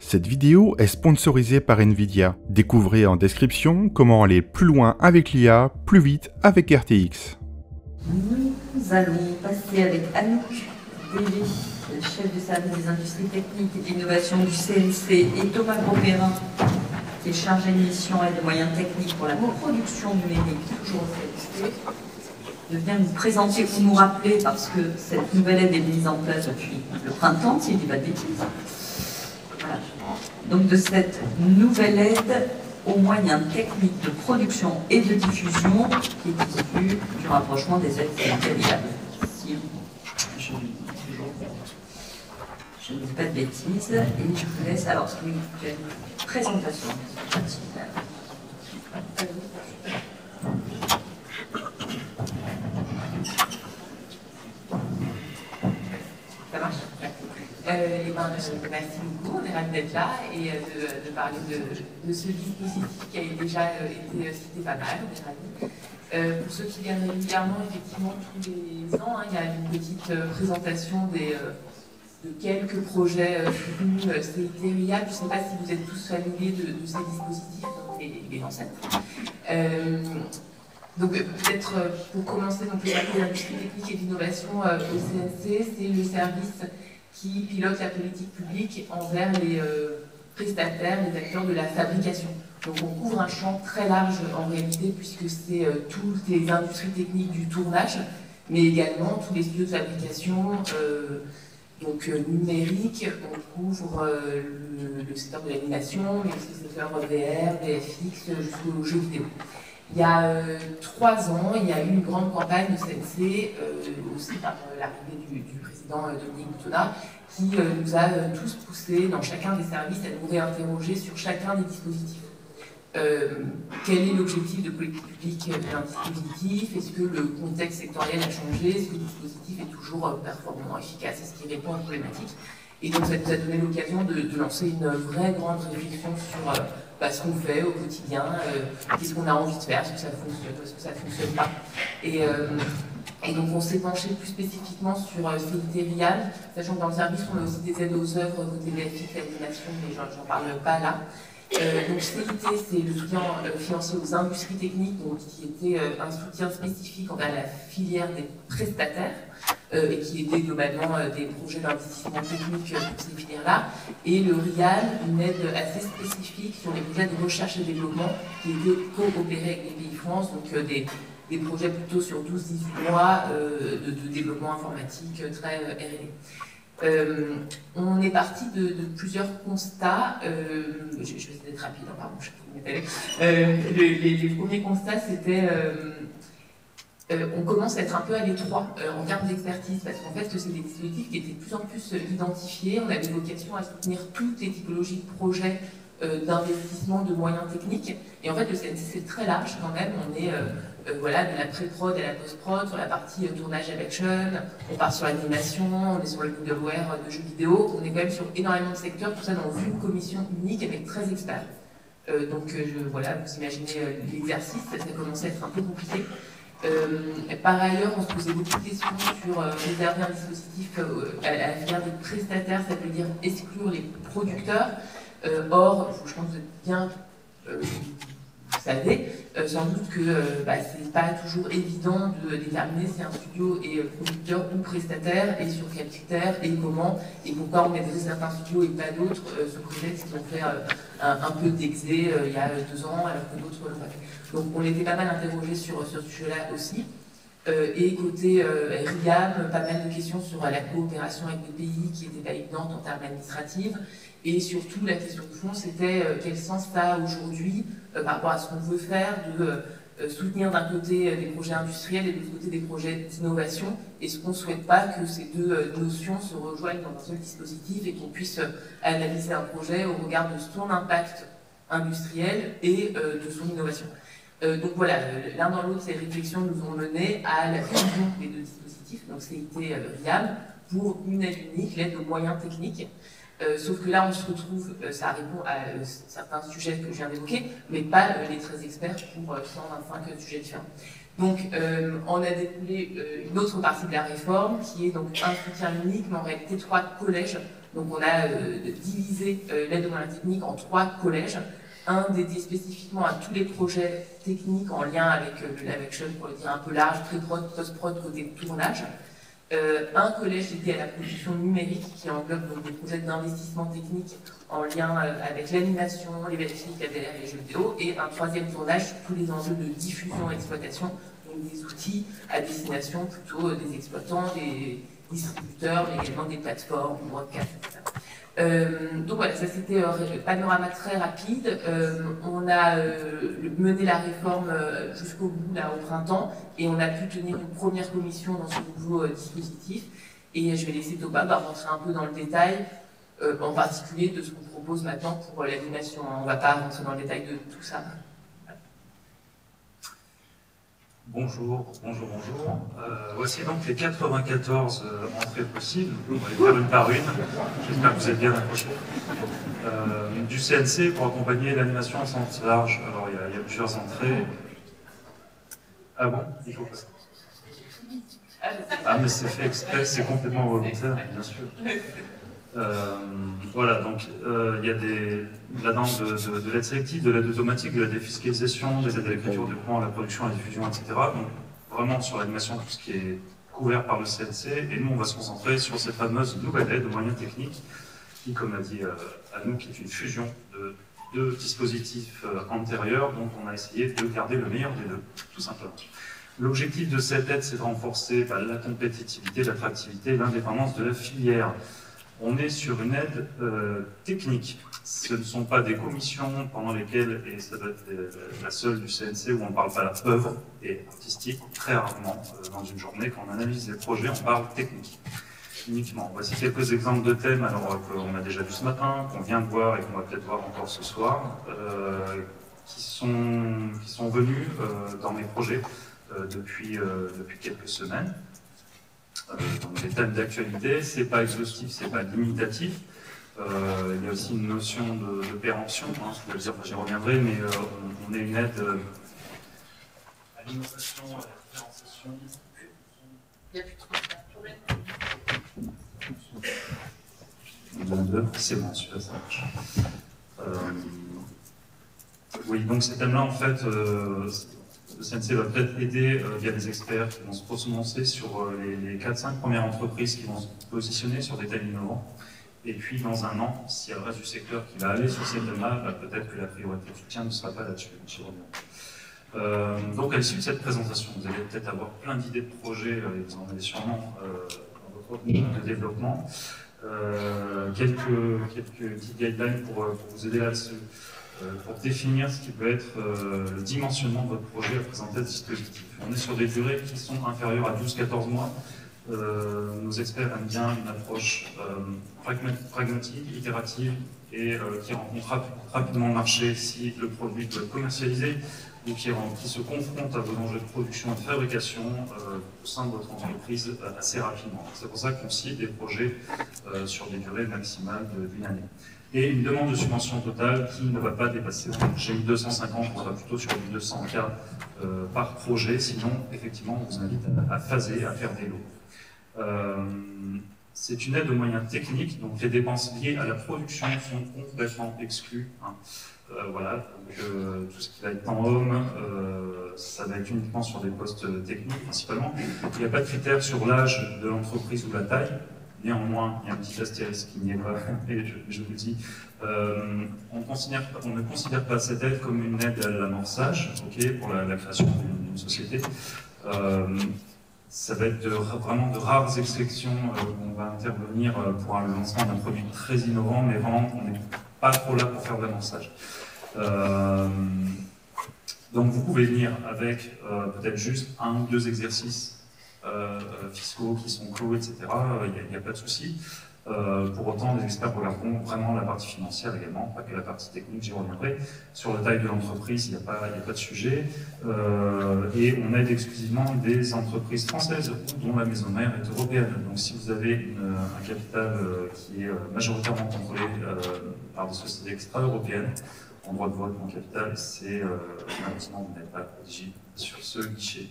Cette vidéo est sponsorisée par Nvidia. Découvrez en description comment aller plus loin avec l'IA, plus vite avec RTX. Nous allons passer avec Anouk Délé, chef de service des industries techniques et d'innovation du CNC, et Thomas Grosperrin, qui est chargé de mission et de moyens techniques pour la production numérique, toujours au CNC, de bien nous présenter ou nous rappeler, parce que cette nouvelle aide est mise en place depuis le printemps, si je ne dis pas de bêtises. Voilà. Donc de cette nouvelle aide aux moyens techniques de production et de diffusion qui est issue du rapprochement des aides territoriales. Si je ne dis pas de bêtises, et je vous laisse alors une présentation. Ça marche? Merci beaucoup, on est ravis d'être là et de parler de ce dispositif qui a déjà été cité pas mal, on est ravis. Pour ceux qui viennent régulièrement, effectivement, tous les ans, il y a une petite présentation de quelques projets soutenus CIT-RIA. Je ne sais pas si vous êtes tous familiers de ces dispositifs, les ancêtres. Donc peut-être pour commencer, donc, le service d'industrie technique et d'innovation au CNC, c'est le service qui pilote la politique publique envers les prestataires, les acteurs de la fabrication. Donc on couvre un champ très large en réalité, puisque c'est toutes les industries techniques du tournage, mais également tous les studios de fabrication numérique. On couvre le secteur de l'animation, mais aussi le secteur VR, VFX, jusqu'aux jeux vidéo. Il y a 3 ans, il y a eu une grande campagne de CNC, aussi par l'arrivée du président Dominique Boutonnat, qui nous a tous poussés dans chacun des services à nous réinterroger sur chacun des dispositifs. Quel est l'objectif de politique publique d'un dispositif? Est-ce que le contexte sectoriel a changé? Est-ce que le dispositif est toujours performant, efficace? Est-ce qu'il répond aux problématiques? Et donc ça nous a donné l'occasion de lancer une vraie grande réflexion sur ce qu'on fait au quotidien, qu'est-ce qu'on a envie de faire, est-ce que ça fonctionne, est-ce que ça ne fonctionne pas. Et donc on s'est penché plus spécifiquement sur CIT-RIA, sachant que dans le service on a aussi des aides aux œuvres côté VFX, l'animation, mais j'en parle pas là. Donc CIT, c'est le soutien financier aux industries techniques, donc, qui était un soutien spécifique envers la filière des prestataires, et qui était globalement des projets d'investissement technique pour ces filières-là. Et le RIAL, une aide assez spécifique sur les projets de recherche et développement qui étaient coopérés avec les pays France, donc des projets plutôt sur 12-18 mois de développement informatique très R&D. On est parti de plusieurs constats. Je vais essayer d'être rapide, pardon, je sais pas où les premiers constats, c'était on commence à être un peu à l'étroit en termes d'expertise, parce qu'en fait, c'est des dispositifs qui étaient de plus en plus identifiés. On avait vocation à soutenir toutes les typologies de projets d'investissement de moyens techniques. Et en fait, le CNC, c'est très large quand même. On est de la pré-prod à la post-prod, sur la partie tournage live action, on part sur l'animation, on est sur le middleware de jeux vidéo, on est quand même sur énormément de secteurs, tout ça dans une commission unique avec 13 experts. Vous imaginez l'exercice, ça commençait à être un peu compliqué. Par ailleurs, on se posait beaucoup de questions sur réserver un dispositif à la filière des prestataires, ça veut dire exclure les producteurs. Or, je pense que vous êtes bien, vous savez, sans doute que c'est pas toujours évident de déterminer si un studio est producteur ou prestataire, et sur quels critères, et comment, et pourquoi on mettrait certains studios et pas d'autres, sous prétexte qu'ils ont fait un peu d'exé il y a 2 ans, alors que d'autres l'ont pas fait. Donc on était pas mal interrogés sur ce sujet-là aussi. Et côté RIAM, pas mal de questions sur la coopération avec des pays qui n'étaient pas évidentes en termes administratifs. Et surtout, la question de fond, c'était quel sens ça a aujourd'hui par rapport à ce qu'on veut faire, de soutenir d'un côté des projets industriels et de l'autre côté des projets d'innovation. Est-ce qu'on ne souhaite pas que ces deux notions se rejoignent dans un seul dispositif et qu'on puisse analyser un projet au regard de son impact industriel et de son innovation? Donc voilà, l'un dans l'autre, ces réflexions nous ont mené à la fusion des deux dispositifs, donc CIT-RIAM, pour une aide unique, l'aide aux moyens techniques. Sauf que là, on se retrouve, ça répond à certains sujets que je viens d'évoquer, mais pas les 13 experts pour 125 sujets différents. Donc, on a découlé une autre partie de la réforme, qui est donc un soutien unique, mais en réalité 3 collèges Donc on a divisé l'aide aux moyens techniques en 3 collèges, un dédié spécifiquement à tous les projets techniques en lien avec le live action, pour le dire un peu large, pré-prod, post-prod, côté tournage. Un collège dédié à la production numérique qui englobe donc des projets d'investissement technique en lien avec l'animation, les VFX, la VR et les jeux vidéo, et un 3e tournage sur tous les enjeux de diffusion et exploitation, donc des outils à destination plutôt des exploitants, des distributeurs, mais également des plateformes, broadcast, etc. Donc voilà, ça c'était un panorama très rapide. On a mené la réforme jusqu'au bout là au printemps et on a pu tenir une première commission dans ce nouveau dispositif. Et je vais laisser Thomas rentrer un peu dans le détail, en particulier de ce qu'on propose maintenant pour l'animation. On ne va pas rentrer dans le détail de tout ça. Bonjour. Voici donc les 94 entrées possibles. On va les faire une par une. J'espère que vous êtes bien accrochés. Du CNC pour accompagner l'animation en sens large. Alors il y a plusieurs entrées. Ah bon? Il faut pas. Ah mais c'est fait exprès, c'est complètement volontaire, bien sûr. Voilà, donc il y a là-dedans de l'aide sélective, de l'aide automatique, de la défiscalisation, des aides à l'écriture de plans, à la production, à la diffusion, etc. Donc vraiment sur l'animation, tout ce qui est couvert par le CNC. Et nous, on va se concentrer sur cette fameuse nouvelle aide aux moyens techniques, qui, comme l'a dit Anouk, est une fusion de 2 dispositifs antérieurs, donc on a essayé de garder le meilleur des 2, tout simplement. L'objectif de cette aide, c'est de renforcer la compétitivité, l'attractivité, l'indépendance de la filière. On est sur une aide technique. Ce ne sont pas des commissions pendant lesquelles, et ça doit être la seule du CNC, où on ne parle pas œuvre et artistique. Très rarement, dans une journée, quand on analyse les projets, on parle technique uniquement. Voici quelques exemples de thèmes qu'on a déjà vu ce matin, qu'on vient de voir et qu'on va peut-être voir encore ce soir, qui sont venus dans mes projets depuis quelques semaines. Donc les thèmes d'actualité, c'est pas exhaustif, c'est pas limitatif. Il y a aussi une notion de péremption, c'est-à-dire, j'y reviendrai, mais on est une aide à l'innovation, à la différenciation. Il n'y a plus de problème. C'est bon, celui-là, ça marche. Oui, donc ces thèmes-là, en fait, le CNC va peut-être aider via des experts qui vont se prononcer sur les 4-5 premières entreprises qui vont se positionner sur des thèmes innovants. Et puis, dans un an, s'il y a le reste du secteur qui va aller sur ces thèmes-là, peut-être que la priorité de soutien ne sera pas là-dessus. Donc, à l'issue de cette présentation, vous allez peut-être avoir plein d'idées de projets, et vous en avez sûrement dans votre ligne de développement. Quelques petites guidelines pour vous aider là-dessus. Pour définir ce qui peut être le dimensionnement de votre projet à présenter ce dispositif. On est sur des durées qui sont inférieures à 12-14 mois. Nos experts aiment bien une approche pragmatique, itérative et qui rencontre rapidement le marché si le produit peut être commercialisé ou qui se confronte à vos enjeux de production et de fabrication au sein de votre entreprise assez rapidement. C'est pour ça qu'on cible des projets sur des durées maximales d'une année. Et une demande de subvention totale qui ne va pas dépasser. J'ai mis 250, on sera plutôt sur du 200 cas par projet, sinon, effectivement, on vous invite à phaser, à faire des lots. C'est une aide aux moyens techniques, donc les dépenses liées à la production sont complètement exclues. Voilà, donc tout ce qui va être temps homme, ça va être uniquement sur des postes techniques principalement. Il n'y a pas de critères sur l'âge de l'entreprise ou la taille. Néanmoins, il y a un petit astérisque qui n'y est pas, et je vous le dis, on ne considère pas cette aide comme une aide à l'amorçage, pour la création d'une société. Ça va être vraiment de rares exceptions où on va intervenir pour le lancement d'un produit très innovant, mais vraiment, on n'est pas trop là pour faire de l'amorçage. Donc vous pouvez venir avec peut-être juste 1 ou 2 exercices fiscaux qui sont clos, etc. Il n'y a pas de souci. Pour autant, les experts regarderont vraiment la partie financière également, pas que la partie technique, j'y reviendrai. Sur la taille de l'entreprise, il n'y a pas de sujet. Et on aide exclusivement des entreprises françaises dont la maison mère est européenne. Donc si vous avez un capital qui est majoritairement contrôlé par des sociétés extra-européennes, en droit de vote, en capital, malheureusement, vous n'êtes pas éligible sur ce guichet.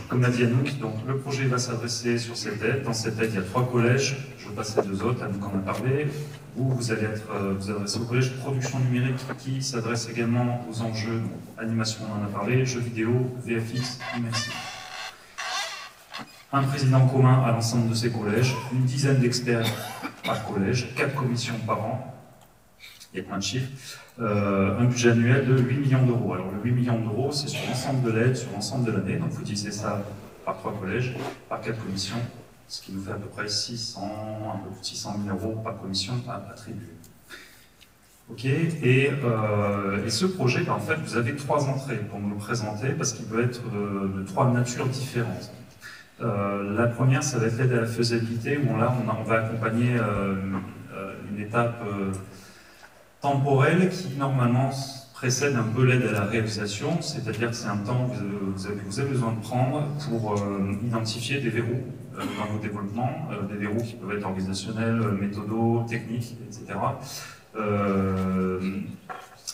Comme l'a dit Anouk, donc le projet va s'adresser sur cette aide. Dans cette aide, il y a 3 collèges. Je passe les 2 autres, Anouk en a parlé. Vous allez vous adresser au collège production numérique qui s'adresse également aux enjeux animation, on en a parlé, jeux vidéo, VFX, immersif. Un président commun à l'ensemble de ces collèges, une dizaine d'experts par collège, 4 commissions par an, il y a plein de chiffres, un budget annuel de 8 millions d'euros. Alors le 8 millions d'euros, c'est sur l'ensemble de l'aide, sur l'ensemble de l'année, donc il faut diviser ça par 3 collèges, par 4 commissions, ce qui nous fait à peu près 600, un peu plus de 600 000 euros par commission à attribuer. Ok, et ce projet, ben, en fait, vous avez 3 entrées pour nous le présenter, parce qu'il peut être de 3 natures différentes. La première, ça va être l'aide à la faisabilité, où là, on va accompagner une étape temporelle qui, normalement, précède un peu l'aide à la réalisation, c'est-à-dire que c'est un temps que vous avez besoin de prendre pour identifier des verrous dans vos développements, des verrous qui peuvent être organisationnels, méthodaux, techniques, etc.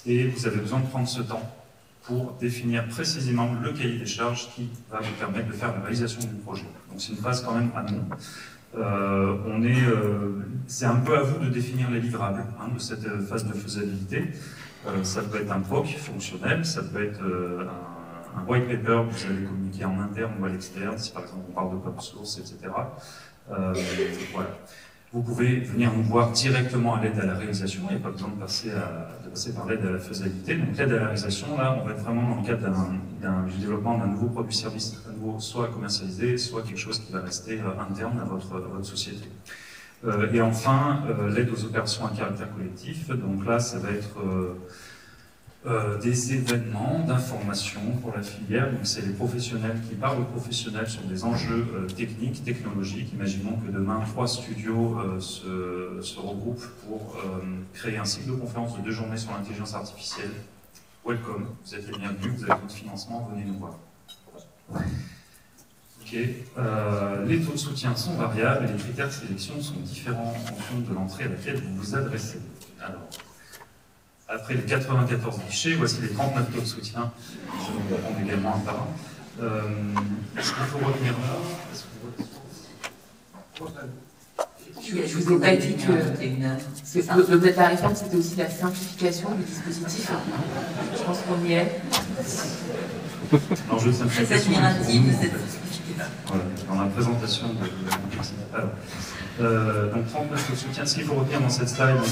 Et vous avez besoin de prendre ce temps pour définir précisément le cahier des charges qui va vous permettre de faire la réalisation du projet. Donc c'est une phase quand même amont. C'est un peu à vous de définir les livrables de cette phase de faisabilité. Ça peut être un POC fonctionnel, ça peut être un white paper que vous allez communiquer en interne ou à l'externe, si par exemple on parle d'open source, etc. Voilà. Vous pouvez venir nous voir directement à l'aide à la réalisation, il n'y a pas besoin de passer par l'aide à la faisabilité. Donc l'aide à la réalisation, là, on va être vraiment dans le cadre du développement d'un nouveau produit-service, soit commercialisé, soit quelque chose qui va rester interne à votre société. Et enfin, l'aide aux opérations à caractère collectif. Donc là, ça va être des événements d'information pour la filière. Donc c'est les professionnels qui parlent aux professionnels sur des enjeux techniques, technologiques. Imaginons que demain, 3 studios se regroupent pour créer un cycle de conférence de 2 journées sur l'intelligence artificielle. Welcome, vous êtes les bienvenus, vous avez votre financement, venez nous voir. Okay. Les taux de soutien sont variables et les critères de sélection sont différents en fonction de l'entrée à laquelle vous vous adressez. Alors, après les 94 guichets, voici les 39 taux de soutien. Je vais vous répondre également un par un. Est-ce qu'il faut retenir là? Je vous ai pas dit que l'objet de la réforme, c'était aussi la simplification du dispositif. Je pense qu'on y est. L'enjeu de simplification. Très admirative, cette voilà, dans la présentation de la complexité. Donc 39 taux de soutien, ce qu'il faut retenir dans cette slide, en gros,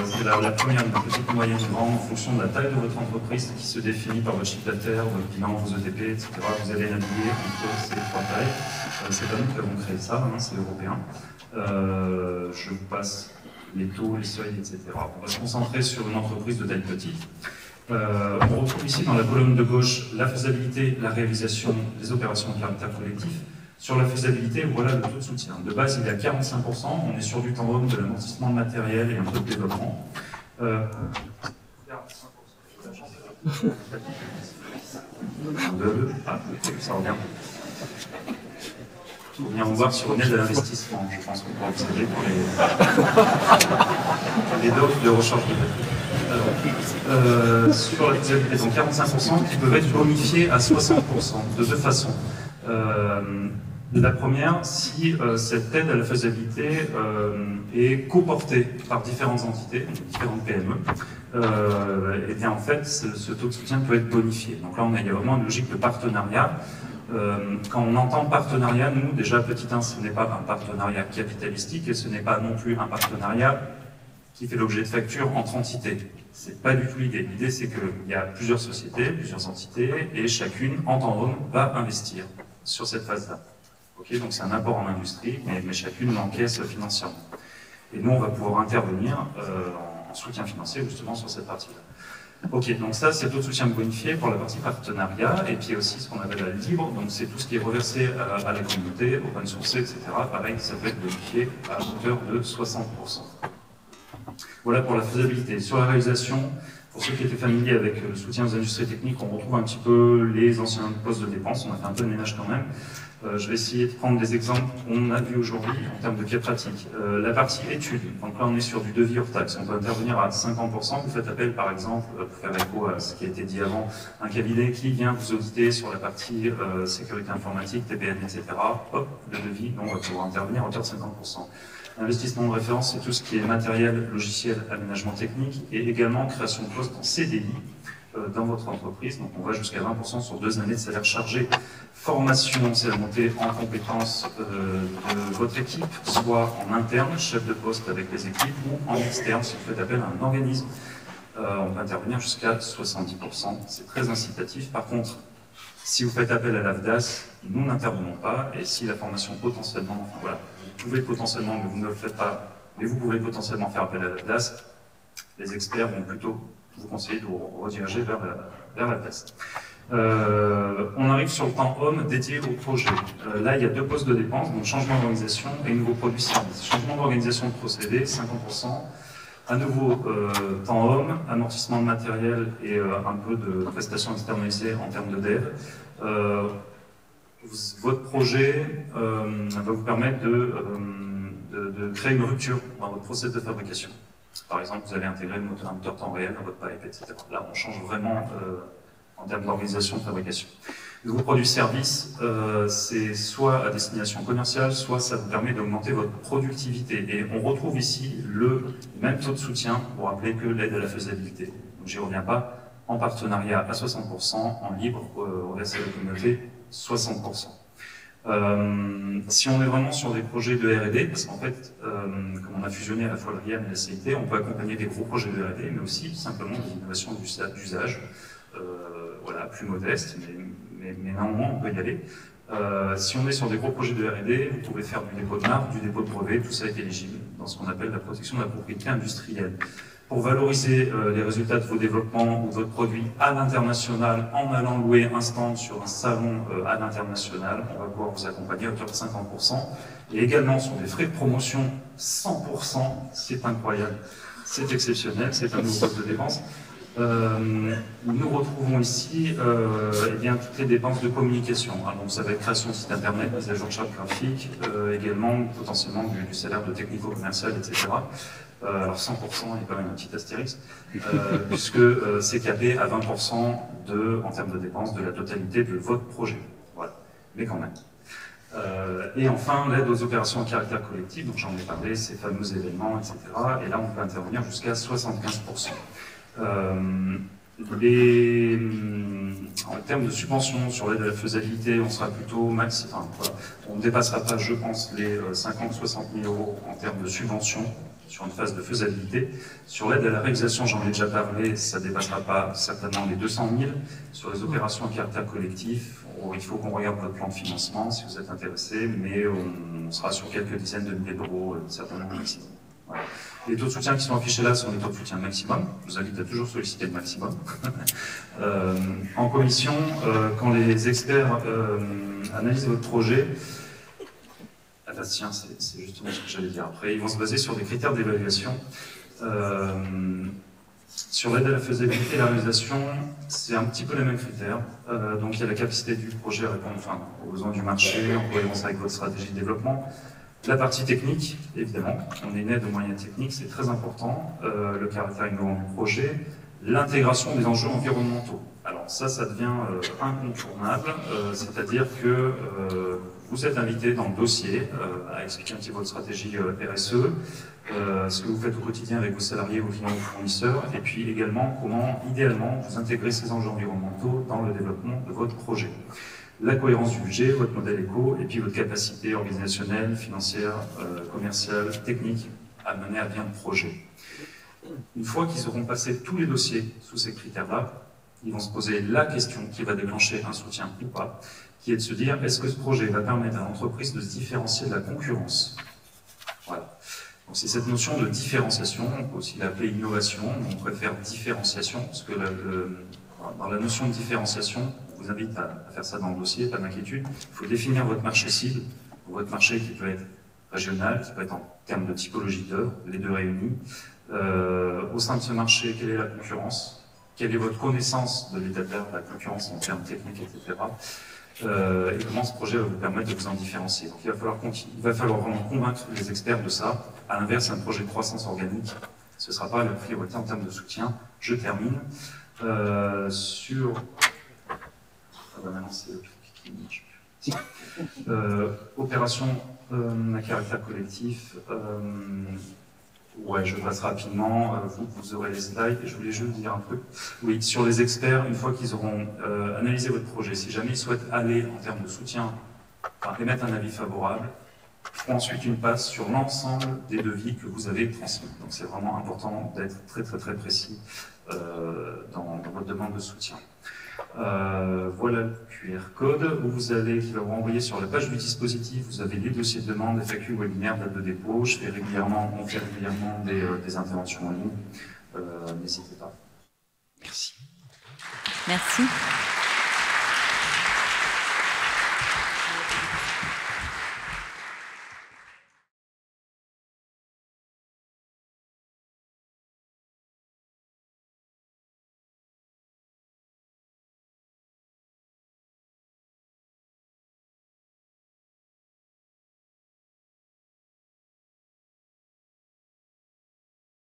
c'est la première, une petite, moyenne, grande, en fonction de la taille de votre entreprise qui se définit par votre chiffre d'affaires, votre bilan, vos ETP, etc. Vous allez naviguer entre ces 3 tailles. C'est pas nous qui avons créé ça, c'est européen. Je vous passe les taux, les seuils, etc. On va se concentrer sur une entreprise de taille petite. On retrouve ici dans la colonne de gauche la faisabilité, la réalisation des opérations de caractère collectif. Sur la faisabilité, voilà le taux de soutien. De base, il est à 45%, on est sur du temps homme, de l'amortissement de matériel et un peu de développement. Ça revient. Il faut venir me voir sur une aide à l'investissement, je pense qu'on pourra observer pour les docs de recharge de batterie. Sur la faisabilité, donc 45% qui peuvent être bonifiés à 60% de 2 façons. La première, si cette aide à la faisabilité est coportée par différentes entités, différentes PME, et bien en fait, ce taux de soutien peut être bonifié. Donc là, il y a vraiment une logique de partenariat. Quand on entend partenariat, nous, déjà, petit 1, ce n'est pas un partenariat capitalistique et ce n'est pas non plus un partenariat qui fait l'objet de factures entre entités. C'est pas du tout l'idée. L'idée, c'est qu'il y a plusieurs sociétés, plusieurs entités, et chacune, en temps homme, va investir sur cette phase-là. Okay, donc c'est un apport en industrie, mais chacune l'encaisse financièrement. Et nous, on va pouvoir intervenir en soutien financier, justement, sur cette partie-là. Ok, donc ça, c'est le taux de soutien bonifié pour la partie partenariat, et puis aussi ce qu'on appelle la libre, donc c'est tout ce qui est reversé à la communauté, open source, etc. Pareil, ça peut être bonifié à hauteur de 60%. Voilà pour la faisabilité. Sur la réalisation, Pour ceux qui étaient familiers avec le soutien aux industries techniques, on retrouve un petit peu les anciens postes de dépenses, on a fait un peu de ménage quand même. Je vais essayer de prendre des exemples qu'on a vus aujourd'hui en termes de cas pratiques. La partie études, donc là on est sur du devis hors taxe, on peut intervenir à 50%, vous faites appel par exemple, pour faire écho à ce qui a été dit avant, un cabinet qui vient vous auditer sur la partie sécurité informatique, TPM, etc. Hop, le devis, on va pouvoir intervenir à hauteur de 50%. L'investissement de référence, c'est tout ce qui est matériel, logiciel, aménagement technique et également création de postes en CDI dans votre entreprise. Donc on va jusqu'à 20% sur 2 années de salaire chargé. Formation, c'est la montée en compétences de votre équipe, soit en interne, chef de poste avec les équipes, ou en externe, si vous faites appel à un organisme. On peut intervenir jusqu'à 70%. C'est très incitatif. Par contre, si vous faites appel à l'AFDAS, nous n'intervenons pas. Et si la formation potentiellement, enfin voilà, vous pouvez potentiellement, mais vous ne le faites pas, mais vous pouvez potentiellement faire appel à l'AFDAS, les experts vont plutôt vous conseiller de vous rediriger vers l'AFDAS. On arrive sur le temps homme dédié au projet. Là, il y a 2 postes de dépenses, donc changement d'organisation et nouveau produit service. Changement d'organisation de procédé, 50%. À nouveau, temps homme, amortissement de matériel et un peu de prestations externalisées en termes de dev. Votre projet va vous permettre de créer une rupture dans votre process de fabrication. Par exemple, vous allez intégrer un moteur temps réel dans votre pipe, etc. Là, on change vraiment en termes d'organisation de fabrication. Nouveau produit service, c'est soit à destination commerciale, soit ça vous permet d'augmenter votre productivité. Et on retrouve ici le même taux de soutien, pour rappeler que l'aide à la faisabilité. Donc j'y reviens pas, en partenariat à 60%, en libre, reversé à la communauté, 60%. Si on est vraiment sur des projets de R&D, parce qu'en fait, comme on a fusionné à la fois le RIAM et la CIT, on peut accompagner des gros projets de R&D, mais aussi simplement des innovations d'usage, voilà, plus modestes, mais néanmoins on peut y aller. Si on est sur des gros projets de R&D, vous pouvez faire du dépôt de marque, du dépôt de brevet, tout ça est éligible dans ce qu'on appelle la protection de la propriété industrielle. Pour valoriser les résultats de vos développements ou de votre produit à l'international, en allant louer un stand sur un salon à l'international, on va pouvoir vous accompagner à hauteur de 50%. Et également sur des frais de promotion, 100%, c'est incroyable, c'est exceptionnel, c'est un nouveau poste de dépense. Nous retrouvons ici eh bien, toutes les dépenses de communication. Donc ça va être création de site internet, mise à jour de charte graphique, également potentiellement du salaire de technico-commercial, etc. Alors 100%, il y a quand même un petit astérix, puisque c'est capé à 20% en termes de dépenses de la totalité de votre projet. Voilà, mais quand même. Et enfin, l'aide aux opérations à caractère collectif, donc j'en ai parlé, ces fameux événements, etc. Et là, on peut intervenir jusqu'à 75%. En termes de subventions sur l'aide à la faisabilité, on sera plutôt max, enfin, voilà, on ne dépassera pas, je pense, les 50-60 000 euros en termes de subventions sur une phase de faisabilité. Sur l'aide à la réalisation, j'en ai déjà parlé, ça ne dépassera pas certainement les 200 000. Sur les opérations à caractère collectif, il faut qu'on regarde votre plan de financement si vous êtes intéressé, mais on sera sur quelques dizaines de milliers d'euros, certainement au maximum. Voilà. Les taux de soutien qui sont affichés là sont les taux de soutien maximum. Je vous invite à toujours solliciter le maximum. En commission, quand les experts analysent votre projet, ah bah tiens, c'est justement ce que j'allais dire après, ils vont se baser sur des critères d'évaluation. Sur l'aide à la faisabilité et la réalisation, c'est un petit peu les mêmes critères. Donc il y a la capacité du projet à répondre aux besoins du marché, en cohérence avec votre stratégie de développement. La partie technique, évidemment, on est une aide aux moyens techniques, c'est très important. Le caractère innovant du projet, l'intégration des enjeux environnementaux. Alors ça devient incontournable, c'est-à-dire que vous êtes invité dans le dossier à expliquer un petit peu votre stratégie RSE, ce que vous faites au quotidien avec vos salariés, vos clients, vos fournisseurs, et puis également comment, idéalement, vous intégrez ces enjeux environnementaux dans le développement de votre projet. La cohérence du budget, votre modèle éco, et puis votre capacité organisationnelle, financière, commerciale, technique à mener à bien le projet. Une fois qu'ils auront passé tous les dossiers sous ces critères-là, ils vont se poser la question qui va déclencher un soutien ou pas, qui est de se dire, est-ce que ce projet va permettre à l'entreprise de se différencier de la concurrence? Voilà. Donc c'est cette notion de différenciation, on peut aussi l'appeler innovation, on préfère différenciation, parce que dans la notion de différenciation, on vous invite à faire ça dans le dossier, pas d'inquiétude, il faut définir votre marché cible, votre marché qui peut être régional, qui peut être en termes de typologie d'œuvre, les deux réunis. Au sein de ce marché, quelle est la concurrence? quelle est votre connaissance de l'état de l'art, de la concurrence en termes techniques, etc. Et comment ce projet va vous permettre de vous en différencier. Donc il va falloir vraiment convaincre les experts de ça. À l'inverse, un projet de croissance organique, ce ne sera pas la priorité en termes de soutien. Je termine. Sur... Ah ben maintenant c'est le truc qui marche. Opération à caractère collectif. Ouais, je passe rapidement, vous aurez les slides, et je voulais juste dire un truc. Oui, sur les experts, une fois qu'ils auront analysé votre projet, si jamais ils souhaitent aller en termes de soutien, enfin, émettre un avis favorable, feront ensuite une passe sur l'ensemble des devis que vous avez transmis. Donc c'est vraiment important d'être très très très précis dans votre demande de soutien. Voilà le QR code où qui va vous renvoyer sur la page du dispositif. Vous avez les dossiers de demande, FAQ, webinaire, date de dépôt. On fait régulièrement des interventions en ligne. N'hésitez pas. Merci. Merci.